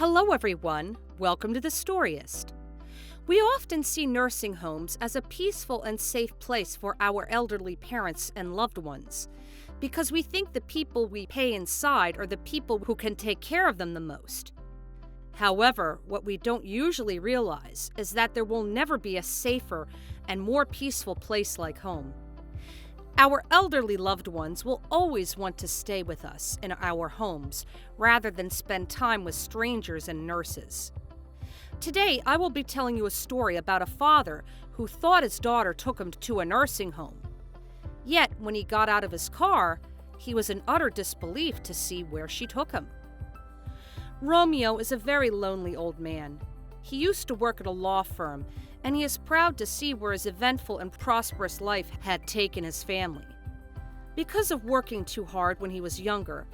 Hello everyone, welcome to the Storyist. We often see nursing homes as a peaceful and safe place for our elderly parents and loved ones, because we think the people we pay inside are the people who can take care of them the most. However, what we don't usually realize is that there will never be a safer and more peaceful place like home. Our elderly loved ones will always want to stay with us in our homes rather than spend time with strangers and nurses. Today, I will be telling you a story about a father who thought his daughter took him to a nursing home. Yet, when he got out of his car, he was in utter disbelief to see where she took him. Romeo is a very lonely old man. He used to work at a law firm, and he is proud to see where his eventful and prosperous life had taken his family. Because of working too hard when he was younger,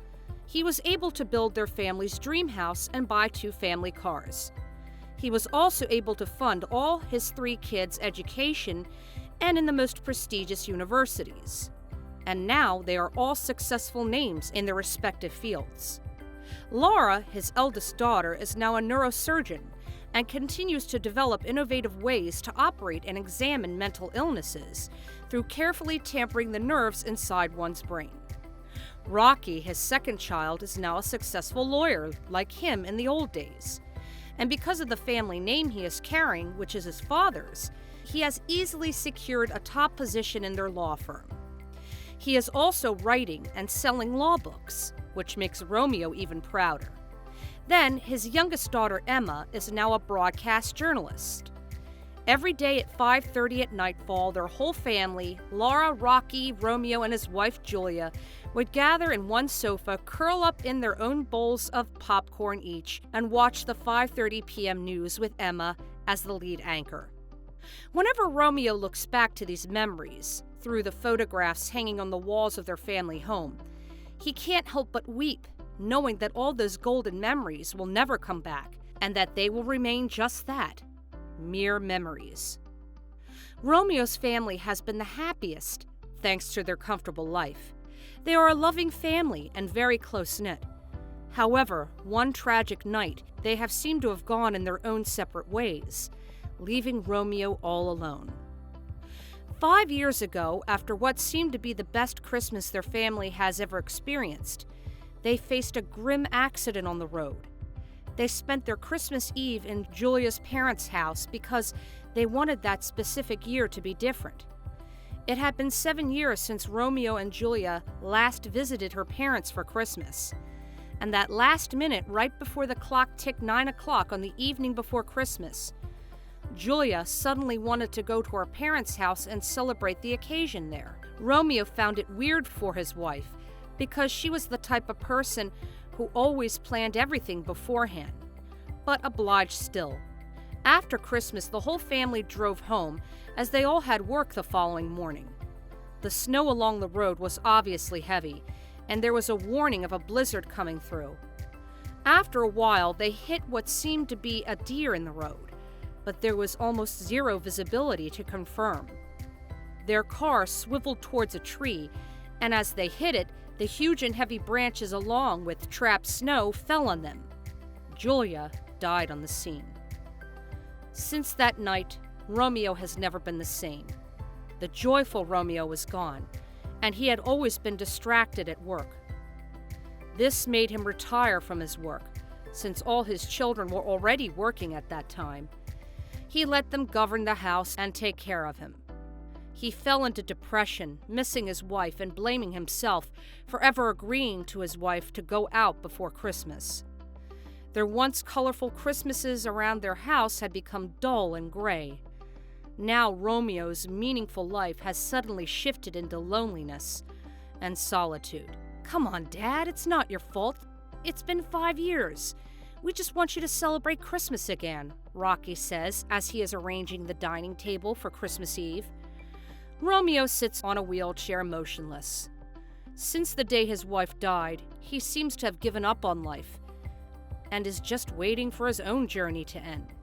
he was able to build their family's dream house and buy 2 family cars. He was also able to fund all his 3 kids' education and in the most prestigious universities. And now they are all successful names in their respective fields. Laura, his eldest daughter, is now a neurosurgeon and continues to develop innovative ways to operate and examine mental illnesses through carefully tampering the nerves inside one's brain. Rocky, his second child, is now a successful lawyer like him in the old days. And because of the family name he is carrying, which is his father's, he has easily secured a top position in their law firm. He is also writing and selling law books, which makes Romeo even prouder. Then, his youngest daughter, Emma, is now a broadcast journalist. Every day at 5:30 at nightfall, their whole family, Laura, Rocky, Romeo, and his wife, Julia, would gather in one sofa, curl up in their own bowls of popcorn each, and watch the 5:30 p.m. news with Emma as the lead anchor. Whenever Romeo looks back to these memories, through the photographs hanging on the walls of their family home, he can't help but weep, knowing that all those golden memories will never come back, and that they will remain just that, mere memories. Romeo's family has been the happiest, thanks to their comfortable life. They are a loving family and very close-knit. However, one tragic night, they have seemed to have gone in their own separate ways, leaving Romeo all alone. 5 years ago, after what seemed to be the best Christmas their family has ever experienced, they faced a grim accident on the road. They spent their Christmas Eve in Julia's parents' house because they wanted that specific year to be different. It had been 7 years since Romeo and Julia last visited her parents for Christmas. And that last minute, right before the clock ticked 9 o'clock on the evening before Christmas, Julia suddenly wanted to go to her parents' house and celebrate the occasion there. Romeo found it weird for his wife, because she was the type of person who always planned everything beforehand, but obliged still. After Christmas, the whole family drove home, as they all had work the following morning. The snow along the road was obviously heavy, and there was a warning of a blizzard coming through. After a while, they hit what seemed to be a deer in the road, but there was almost zero visibility to confirm. Their car swiveled towards a tree, and as they hit it, the huge and heavy branches along with trapped snow fell on them. Julia died on the scene. Since that night, Romeo has never been the same. The joyful Romeo was gone, and he had always been distracted at work. This made him retire from his work, since all his children were already working at that time. He let them govern the house and take care of him. He fell into depression, missing his wife and blaming himself for ever agreeing to his wife to go out before Christmas. Their once colorful Christmases around their house had become dull and gray. Now Romeo's meaningful life has suddenly shifted into loneliness and solitude. "Come on, Dad, it's not your fault. It's been 5 years. We just want you to celebrate Christmas again," Rocky says as he is arranging the dining table for Christmas Eve. Romeo sits on a wheelchair motionless. Since the day his wife died, he seems to have given up on life and is just waiting for his own journey to end.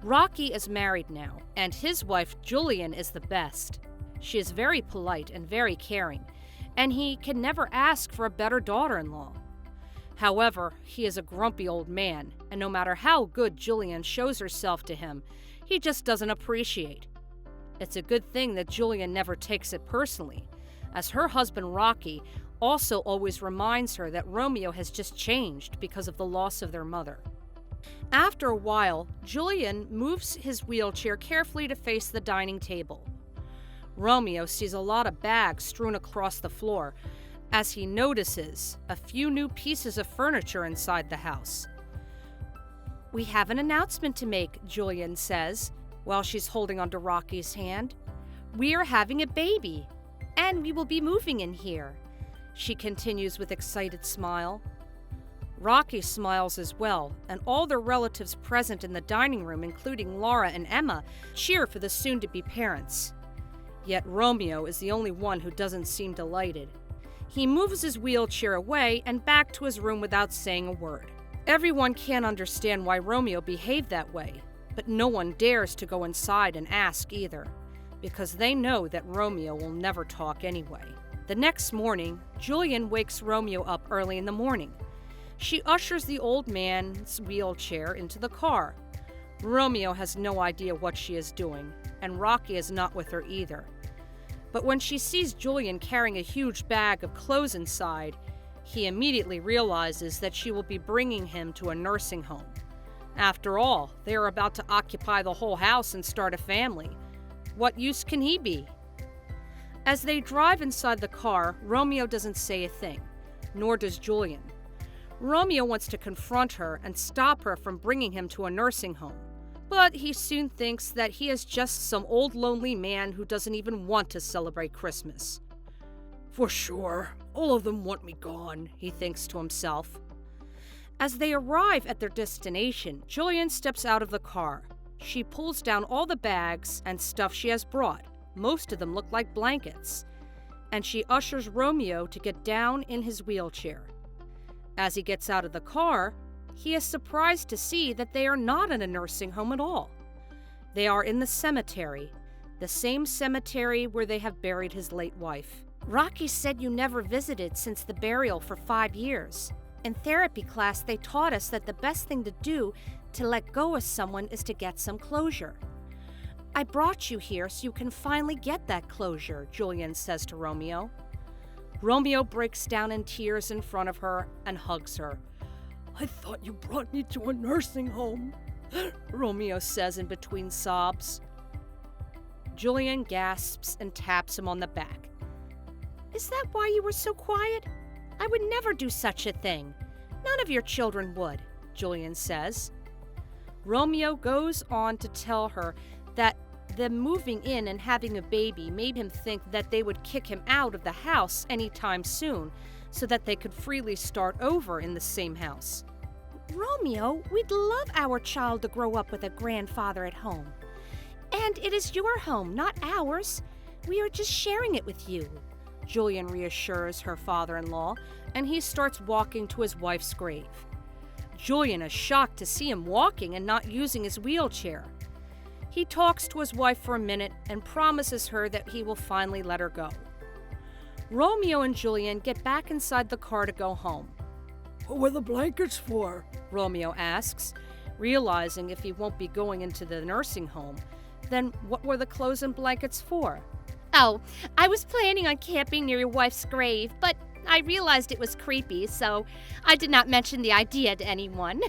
Rocky is married now, and his wife Julian is the best. She is very polite and very caring, and he can never ask for a better daughter-in-law. However, he is a grumpy old man, and no matter how good Julian shows herself to him, he just doesn't appreciate. It's a good thing that Julian never takes it personally, as her husband Rocky also always reminds her that Romeo has just changed because of the loss of their mother. After a while, Julian moves his wheelchair carefully to face the dining table. Romeo sees a lot of bags strewn across the floor as he notices a few new pieces of furniture inside the house. "We have an announcement to make," Julian says, while she's holding onto Rocky's hand. "We are having a baby, and we will be moving in here," she continues with excited smile. Rocky smiles as well, and all the relatives present in the dining room, including Laura and Emma, cheer for the soon-to-be parents. Yet Romeo is the only one who doesn't seem delighted. He moves his wheelchair away and back to his room without saying a word. Everyone can't understand why Romeo behaved that way, but no one dares to go inside and ask either, because they know that Romeo will never talk anyway. The next morning, Julian wakes Romeo up early in the morning. She ushers the old man's wheelchair into the car. Romeo has no idea what she is doing, and Rocky is not with her either. But when she sees Julian carrying a huge bag of clothes inside, he immediately realizes that she will be bringing him to a nursing home. After all, they are about to occupy the whole house and start a family. What use can he be? As they drive inside the car, Romeo doesn't say a thing, nor does Julian. Romeo wants to confront her and stop her from bringing him to a nursing home, but he soon thinks that he is just some old lonely man who doesn't even want to celebrate Christmas. "For sure, all of them want me gone," he thinks to himself. As they arrive at their destination, Julian steps out of the car. She pulls down all the bags and stuff she has brought. Most of them look like blankets. And she ushers Romeo to get down in his wheelchair. As he gets out of the car, he is surprised to see that they are not in a nursing home at all. They are in the cemetery, the same cemetery where they have buried his late wife. "Rocky said you never visited since the burial for 5 years. In therapy class, they taught us that the best thing to do to let go of someone is to get some closure. I brought you here so you can finally get that closure," Julian says to Romeo. Romeo breaks down in tears in front of her and hugs her. "I thought you brought me to a nursing home," Romeo says in between sobs. Julian gasps and taps him on the back. "Is that why you were so quiet? I would never do such a thing. None of your children would," Julian says. Romeo goes on to tell her that them moving in and having a baby made him think that they would kick him out of the house anytime soon, so that they could freely start over in the same house. "Romeo, we'd love our child to grow up with a grandfather at home. And it is your home, not ours. We are just sharing it with you," Julian reassures her father-in-law, and he starts walking to his wife's grave. Julian is shocked to see him walking and not using his wheelchair. He talks to his wife for a minute and promises her that he will finally let her go. Romeo and Julian get back inside the car to go home. "What were the blankets for?" Romeo asks, realizing if he won't be going into the nursing home, then what were the clothes and blankets for? "Oh, I was planning on camping near your wife's grave, but I realized it was creepy, so I did not mention the idea to anyone,"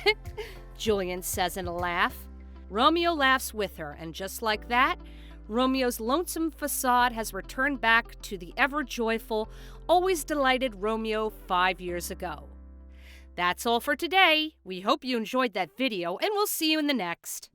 Julian says in a laugh. Romeo laughs with her, and just like that, Romeo's lonesome facade has returned back to the ever-joyful, always delighted Romeo 5 years ago. That's all for today. We hope you enjoyed that video, and we'll see you in the next.